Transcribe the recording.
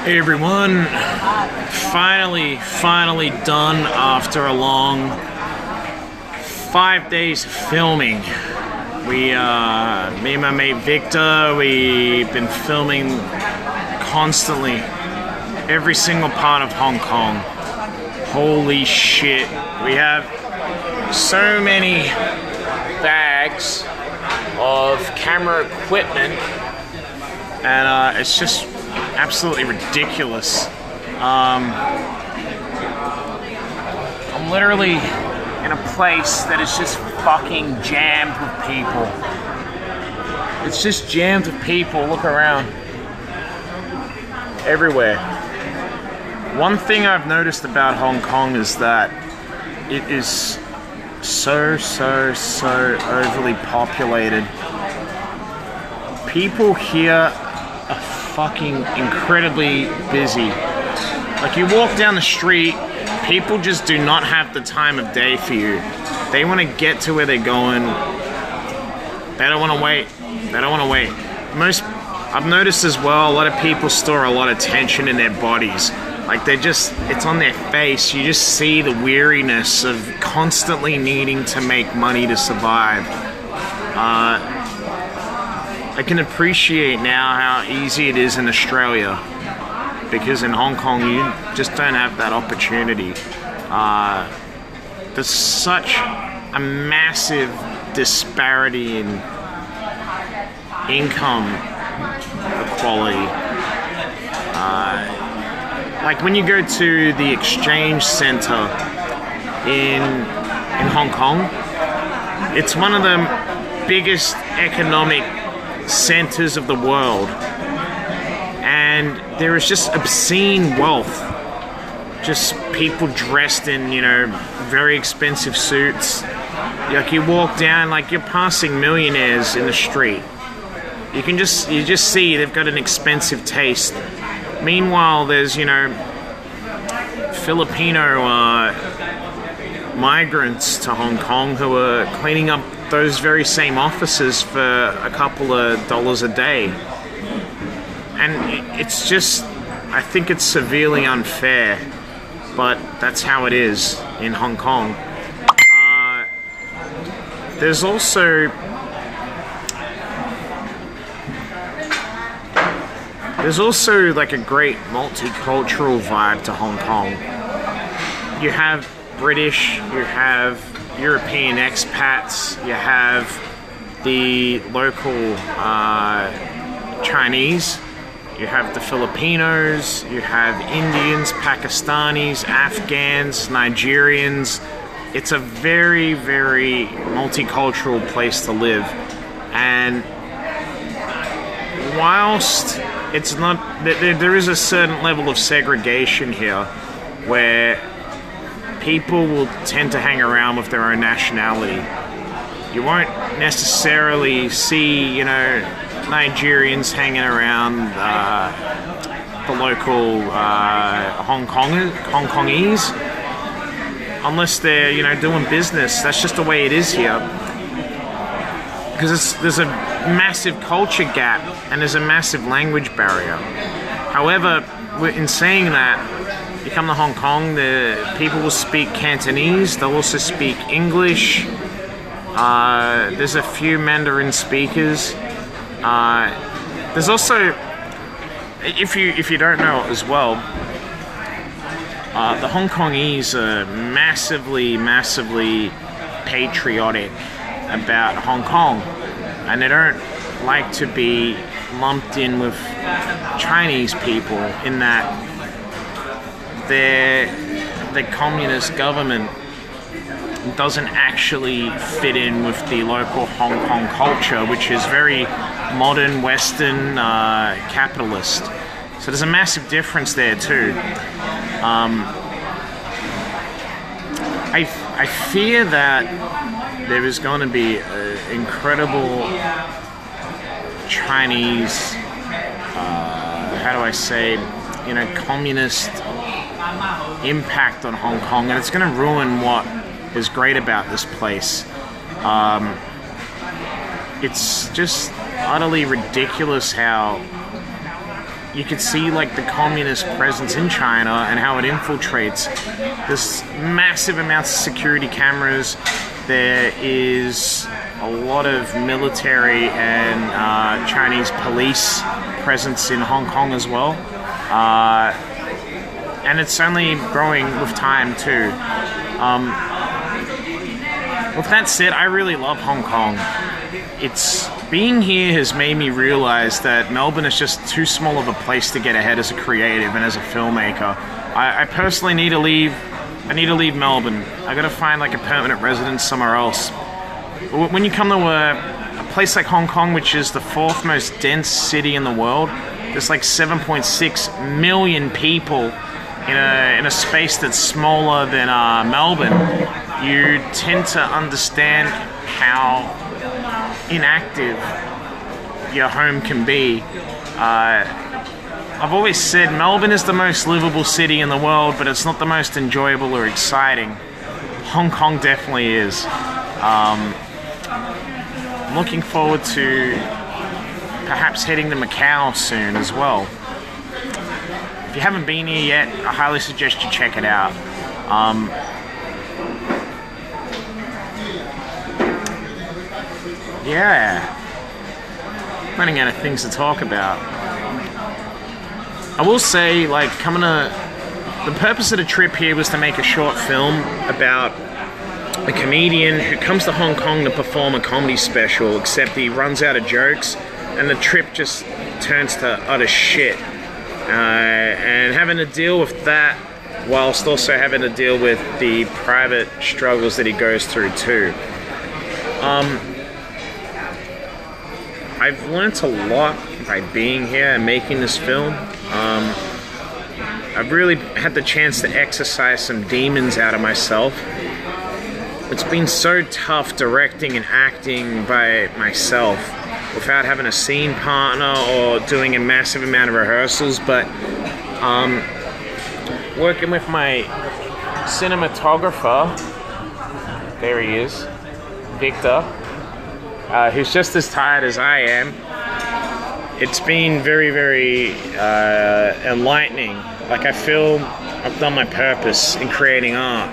Hey everyone, finally done after a long 5 days of filming. Me and my mate Victor, we've been filming constantly every single part of Hong Kong. Holy shit, we have so many bags of camera equipment and it's just absolutely ridiculous. I'm literally in a place that is just fucking jammed with people. It's just jammed with people. Look around. Everywhere. One thing I've noticed about Hong Kong is that it is so overly populated. People here are fucking incredibly busy. Like, you walk down the street, people just do not have the time of day for you. They want to get to where they're going. They don't want to wait. I've noticed as well, a lot of people store a lot of tension in their bodies. Like, it's on their face. You just see the weariness of constantly needing to make money to survive. I can appreciate now how easy it is in Australia, because in Hong Kong you just don't have that opportunity. There's such a massive disparity in income equality. Like, when you go to the exchange center in Hong Kong, it's one of the biggest economic centers of the world, and there is just obscene wealth. Just people dressed in, very expensive suits. Like, you walk down, like, you're passing millionaires in the street. You just see they've got an expensive taste. Meanwhile, there's, Filipino migrants to Hong Kong who are cleaning up those very same offices for a couple of dollars a day. And it's just, I think it's severely unfair, but that's how it is in Hong Kong. There's also like a great multicultural vibe to Hong Kong. You have British, you have European expats, you have the local Chinese, you have the Filipinos, you have Indians, Pakistanis, Afghans, Nigerians. It's a very multicultural place to live. And whilst it's not, there is a certain level of segregation here where people will tend to hang around with their own nationality. You won't necessarily see, Nigerians hanging around the local Hong Kongese, unless they're, doing business. That's just the way it is here. Because there's a massive culture gap and there's a massive language barrier. However, in saying that, you come to Hong Kong, the people will speak Cantonese, they'll also speak English. There's a few Mandarin speakers. There's also, if you don't know as well, the Hong Kongese are massively patriotic about Hong Kong, and they don't like to be lumped in with Chinese people, in that the communist government doesn't actually fit in with the local Hong Kong culture, which is very modern, Western, capitalist. So there's a massive difference there too. I fear that there is going to be an incredible Chinese, communist impact on Hong Kong, and it's going to ruin what is great about this place. It's just utterly ridiculous how you could see like the communist presence in China and how it infiltrates. There's massive amounts of security cameras. There is a lot of military and Chinese police presence in Hong Kong as well. And it's only growing with time too. With that said, I really love Hong Kong. Being here has made me realize that Melbourne is just too small of a place to get ahead as a creative and as a filmmaker. I personally need to leave. I need to leave Melbourne. I gotta find like a permanent residence somewhere else. When you come to a place like Hong Kong, which is the 4th most dense city in the world, there's like 7.6 million people in a space that's smaller than Melbourne. You tend to understand how inactive your home can be. I've always said Melbourne is the most livable city in the world, but it's not the most enjoyable or exciting. Hong Kong definitely is. I'm looking forward to perhaps heading to Macau soon as well. If you haven't been here yet, I highly suggest you check it out. Yeah, running out of things to talk about. I will say, like, the purpose of the trip here was to make a short film about a comedian who comes to Hong Kong to perform a comedy special, except he runs out of jokes and the trip just turns to utter shit. And having to deal with that whilst also having to deal with the private struggles that he goes through too. I've learnt a lot by being here and making this film. I've really had the chance to exercise some demons out of myself. It's been so tough directing and acting by myself without having a scene partner or doing a massive amount of rehearsals, but working with my cinematographer, there he is, Victor, who's just as tired as I am. It's been very, very enlightening. Like, I feel I've done my purpose in creating art.